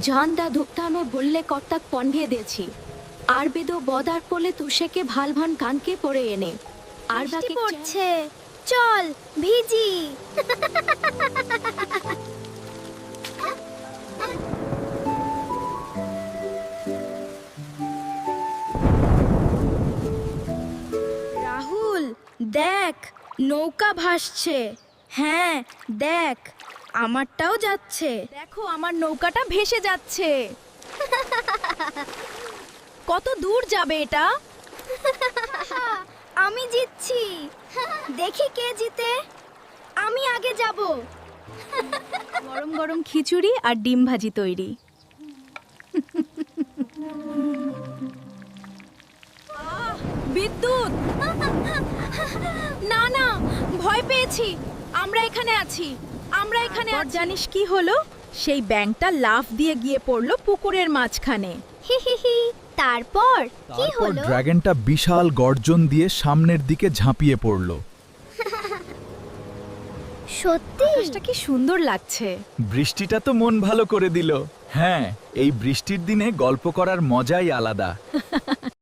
ঝান্দা ধুকতানো বললে কর্তাক পন্ভিয়ে দিয়েছি আর বেদো বদার পোলে তুষেকে ভালভান কানকে পড়ে এনে আর বাকি পড়ছে, চল ভিজি। রাহুল দেখ, নৌকা ভাসছে। হ্যাঁ দেখ, আমারটাও যাচ্ছে। দেখো আমার নৌকাটা ভেসে যাচ্ছে। কত দূর যাবে এটা? আমি জিতছি। দেখি কে জিতে। আমি আগে যাব। গরম গরম খিচুড়ি আর ডিম ভাজি তৈরি। বিদ্যুৎ! না না, ভয় পেয়েছি। আমরা এখানে আছি, আমরা এখানে আছি। জানিস কি হলো? সেই ব্যাঙটা লাফ দিয়ে গিয়ে পড়লো পুকুরের মাঝখানে। হি হি হি। তারপর কি তারপর হলো? ড্রাগনটা বিশাল গর্জন দিয়ে সামনের দিকে ঝাঁপিয়ে পড়ল। সত্যি? আকাশটা কি সুন্দর লাগছে। বৃষ্টিটা তো মন ভালো করে দিল। হ্যাঁ, এই বৃষ্টির দিনে গল্প করার মজাই আলাদা।